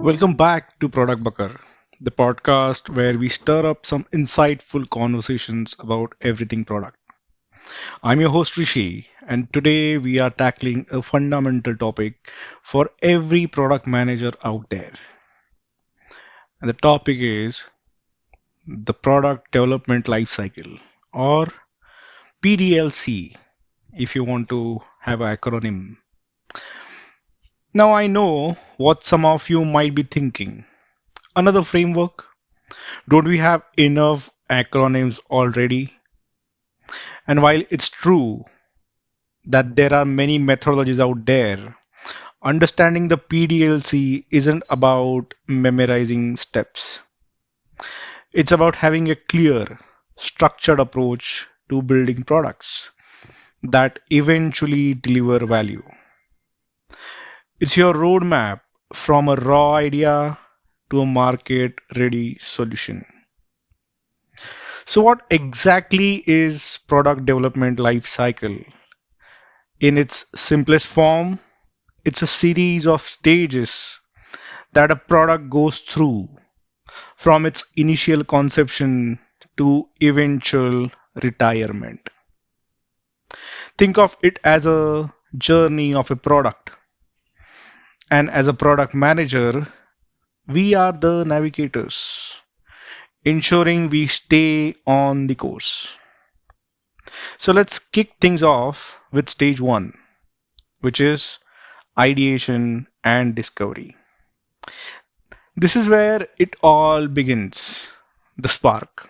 Welcome back to Product Bakar, the podcast where we stir up some insightful conversations about everything product. I'm your host Rishi, and today we are tackling a fundamental topic for every product manager out there. And the topic is the Product Development Lifecycle, or PDLC, if you want to have an acronym. Now, I know what some of you might be thinking. Another framework? Don't we have enough acronyms already? And while it's true that there are many methodologies out there, understanding the PDLC isn't about memorizing steps. It's about having a clear, structured approach to building products that eventually deliver value. It's your roadmap from a raw idea to a market ready solution. So, what exactly is product development life cycle? In its simplest form, it's a series of stages that a product goes through from its initial conception to eventual retirement. Think of it as a journey of a product, and as a product manager, we are the navigators, ensuring we stay on the course. So let's kick things off with stage one, which is ideation and discovery. This is where it all begins, the spark.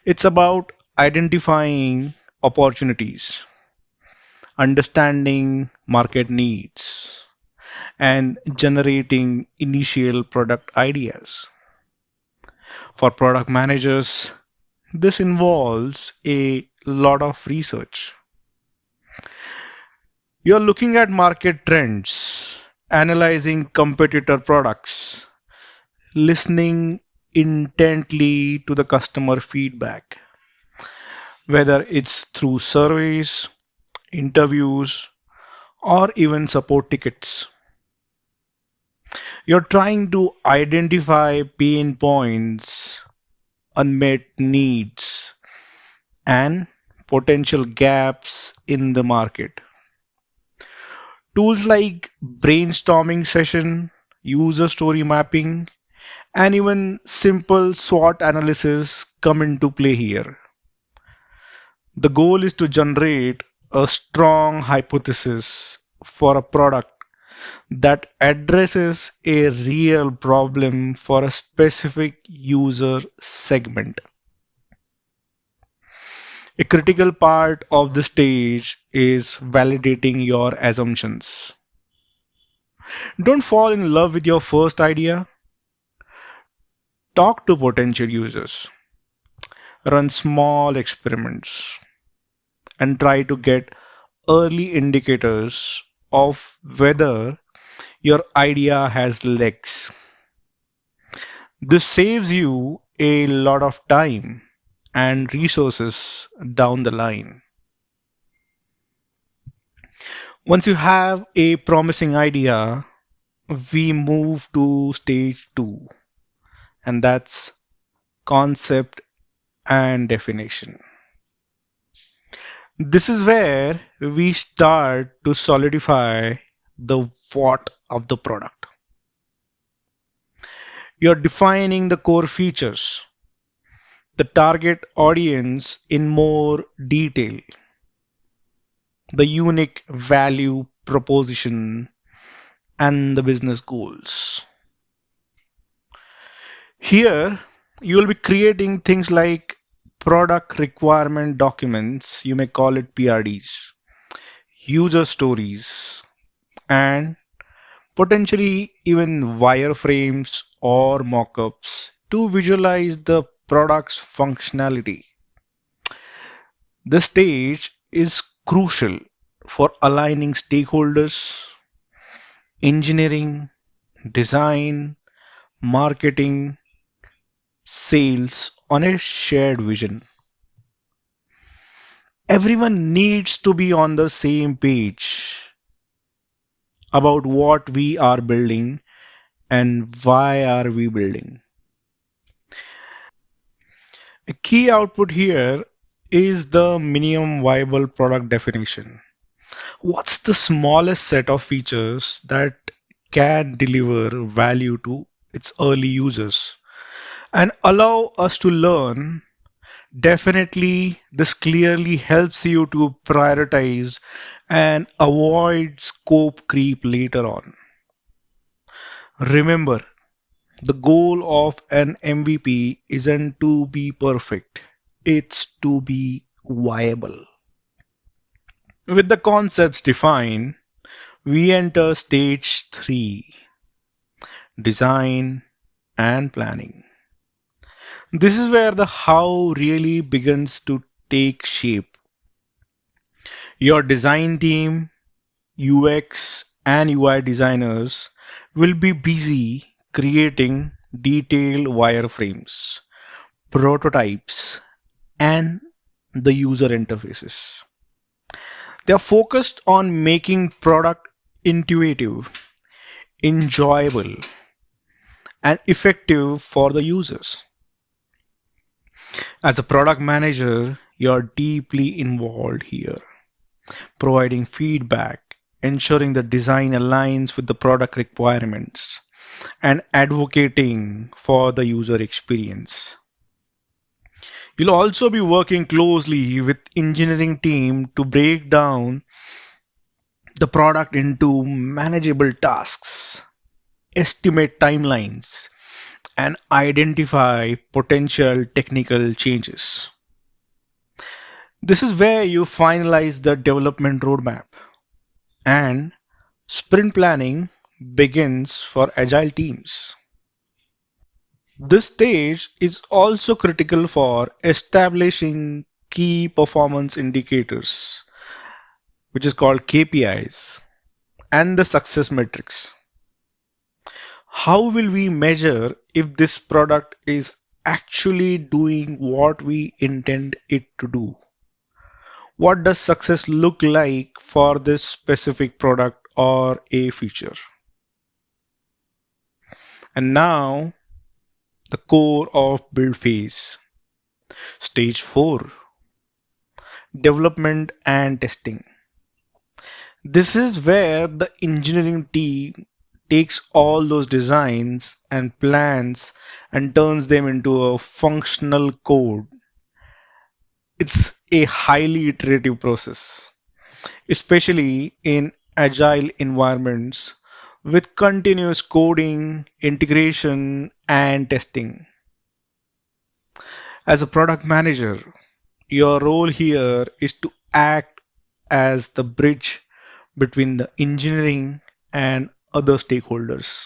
It's about identifying opportunities, understanding market needs, and generating initial product ideas. For product managers, this involves a lot of research. You're looking at market trends, analyzing competitor products, listening intently to the customer feedback, whether it's through surveys, interviews, or even support tickets. You're trying to identify pain points, unmet needs, and potential gaps in the market. Tools like brainstorming session, user story mapping, and even simple SWOT analysis come into play here. The goal is to generate a strong hypothesis for a product that addresses a real problem for a specific user segment. A critical part of the stage is validating your assumptions. Don't fall in love with your first idea. Talk to potential users, run small experiments, and try to get early indicators of whether your idea has legs. This saves you a lot of time and resources down the line. Once you have a promising idea, we move to stage two, and that's concept and definition. This is where we start to solidify the what of the product. You're defining the core features, the target audience in more detail, the unique value proposition, and the business goals. Here, you will be creating things like product requirement documents, you may call it PRDs, user stories, and potentially even wireframes or mockups to visualize the product's functionality. This stage is crucial for aligning stakeholders, engineering, design, marketing, sales on a shared vision. Everyone needs to be on the same page about what we are building and why are we building. A key output here is the minimum viable product definition. What's the smallest set of features that can deliver value to its early users and allow us to learn? Definitely, this clearly helps you to prioritize and avoid scope creep later on. Remember, the goal of an MVP isn't to be perfect, it's to be viable. With the concepts defined, we enter stage 3, design and planning. This is where the how really begins to take shape. Your design team, UX and UI designers will be busy creating detailed wireframes, prototypes, and the user interfaces. They are focused on making product intuitive, enjoyable, and effective for the users. As a product manager, you're deeply involved here, providing feedback, ensuring the design aligns with the product requirements, and advocating for the user experience. You'll also be working closely with engineering team to break down the product into manageable tasks, estimate timelines, and identify potential technical changes. This is where you finalize the development roadmap and sprint planning begins for agile teams. This stage is also critical for establishing key performance indicators, which is called KPIs, and the success metrics. How will we measure if this product is actually doing what we intend it to do? What does success look like for this specific product or a feature? And now, the core of build phase, stage 4, development and testing. This is where the engineering team takes all those designs and plans and turns them into a functional code. It's a highly iterative process, especially in agile environments with continuous coding, integration, and testing. As a product manager, your role here is to act as the bridge between the engineering and other stakeholders.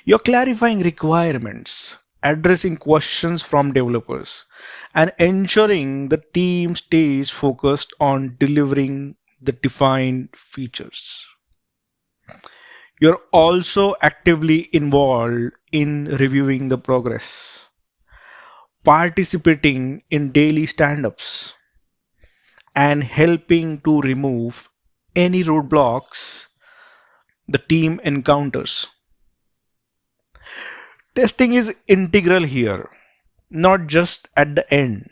You're clarifying requirements, addressing questions from developers, and ensuring the team stays focused on delivering the defined features. You're also actively involved in reviewing the progress, participating in daily stand ups, and helping to remove any roadblocks the team encounters. Testing is integral here, not just at the end.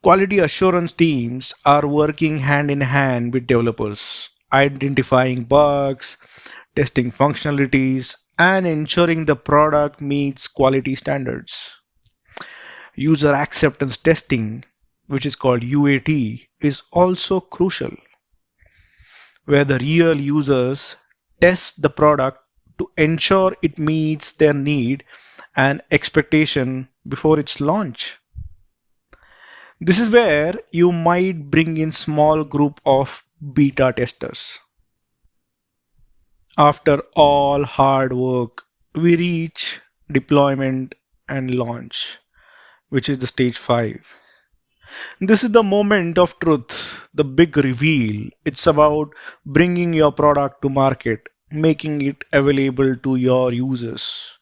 Quality assurance teams are working hand in hand with developers, identifying bugs, testing functionalities, and ensuring the product meets quality standards. User acceptance testing, which is called UAT, is also crucial, where the real users test the product to ensure it meets their need and expectation before its launch. This is where you might bring in small group of beta testers. After all hard work, we reach deployment and launch, which is the stage 5. This is the moment of truth, the big reveal. It's about bringing your product to market, making it available to your users.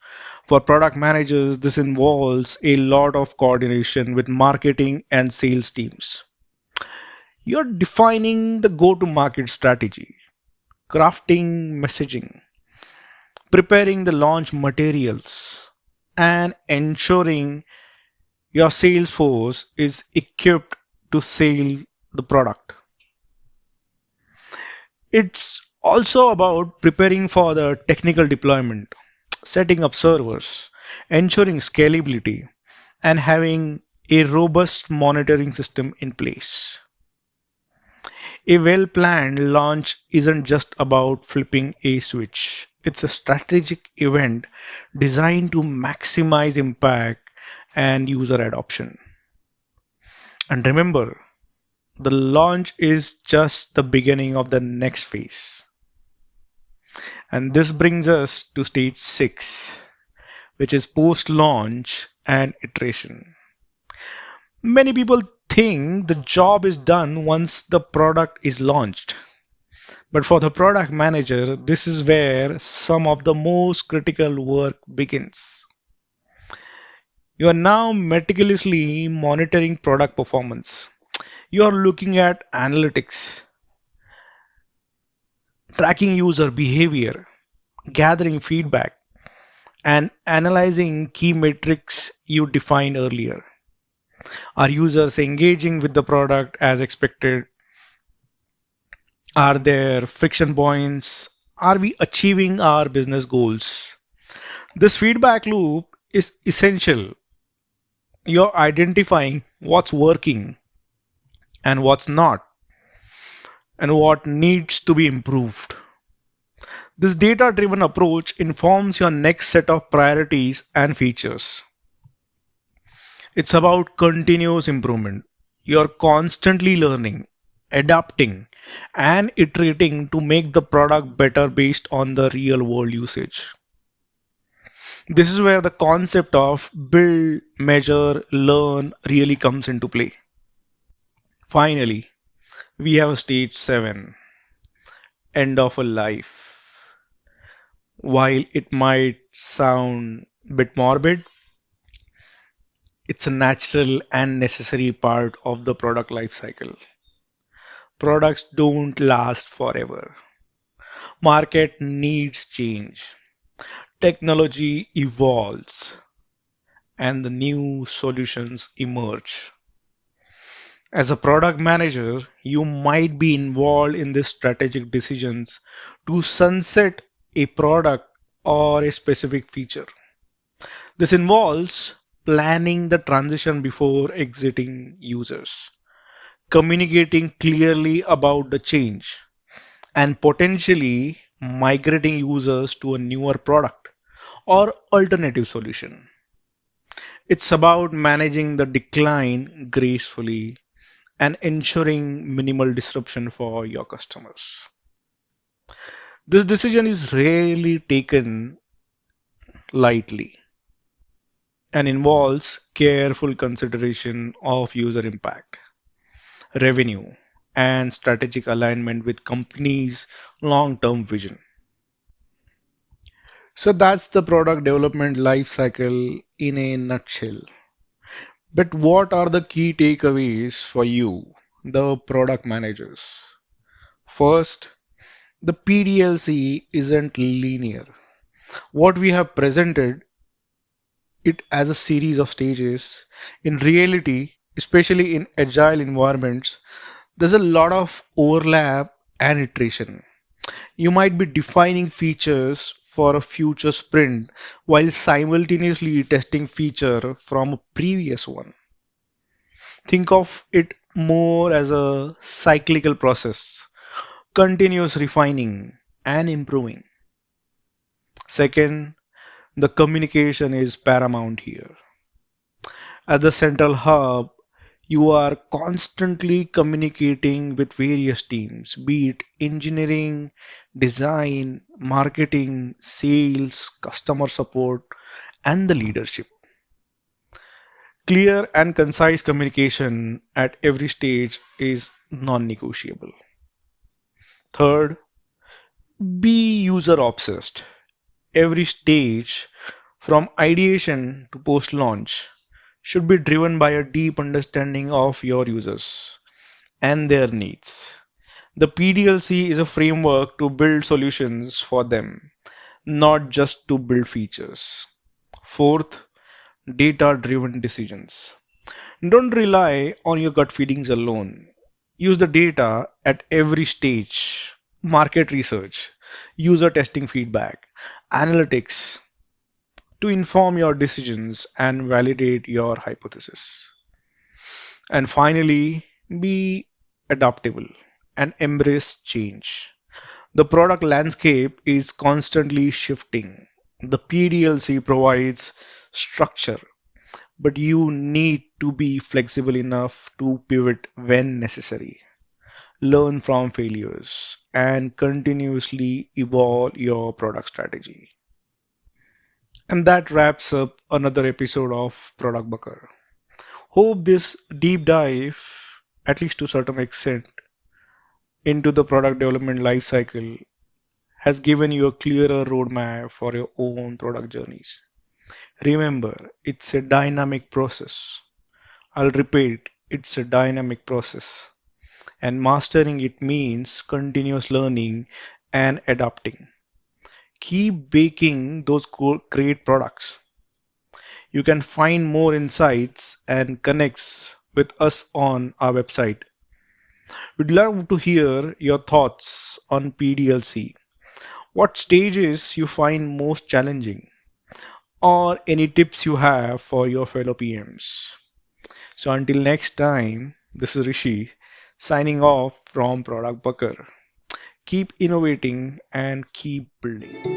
For product managers, this involves a lot of coordination with marketing and sales teams. You're defining the go to market strategy, crafting messaging, preparing the launch materials, and ensuring your sales force is equipped to sell the product. It's also about preparing for the technical deployment, setting up servers, ensuring scalability, and having a robust monitoring system in place. A well planned launch isn't just about flipping a switch, it's a strategic event designed to maximize impact and user adoption. And remember, the launch is just the beginning of the next phase. And this brings us to stage 6, which is post launch and iteration. Many people think the job is done once the product is launched. But for the product manager, this is where some of the most critical work begins. You are now meticulously monitoring product performance. You are looking at analytics, tracking user behavior, gathering feedback, and analyzing key metrics you defined earlier. Are users engaging with the product as expected? Are there friction points? Are we achieving our business goals? This feedback loop is essential. You're identifying what's working and what's not, and what needs to be improved. This data driven approach informs your next set of priorities and features. It's about continuous improvement. You're constantly learning, adapting, and iterating to make the product better based on the real world usage. This is where the concept of build, measure, learn really comes into play. Finally, we have stage 7, end of a life. While it might sound a bit morbid, it's a natural and necessary part of the product life cycle. Products don't last forever. Market needs change. Technology evolves and the new solutions emerge. As a product manager, you might be involved in the strategic decisions to sunset a product or a specific feature. This involves planning the transition before exiting users, communicating clearly about the change, and potentially migrating users to a newer product or alternative solution. It's about managing the decline gracefully and ensuring minimal disruption for your customers. This decision is rarely taken lightly and involves careful consideration of user impact, revenue, and strategic alignment with company's long-term vision. So that's the product development life cycle in a nutshell. But what are the key takeaways for you, the product managers? First, the PDLC isn't linear. What we have presented it as a series of stages. In reality, especially in agile environments, there's a lot of overlap and iteration. You might be defining features for a future sprint while simultaneously testing feature from a previous one. Think of it more as a cyclical process, continuous refining and improving. Second, the communication is paramount here. As the central hub, you are constantly communicating with various teams, be it engineering, design, marketing, sales, customer support, and the leadership. Clear and concise communication at every stage is non negotiable. Third, be user obsessed. Every stage, from ideation to post launch, should be driven by a deep understanding of your users and their needs. The PDLC is a framework to build solutions for them, not just to build features. Fourth, data driven decisions. Don't rely on your gut feelings alone. Use the data at every stage: market research, user testing feedback, analytics to inform your decisions and validate your hypothesis. And finally, be adaptable and embrace change. The product landscape is constantly shifting. The PDLC provides structure, but you need to be flexible enough to pivot when necessary, learn from failures, and continuously evolve your product strategy. And that wraps up another episode of Product Bakar. Hope this deep dive, at least to a certain extent, into the product development lifecycle has given you a clearer roadmap for your own product journeys. Remember, it's a dynamic process. I'll repeat, it's a dynamic process. And mastering it means continuous learning and adapting. Keep baking those great products. You can find more insights and connects with us on our website. We'd love to hear your thoughts on PDLC. What stages you find most challenging, or any tips you have for your fellow PMs. So until next time, this is Rishi signing off from Product Bakar. Keep innovating and keep building.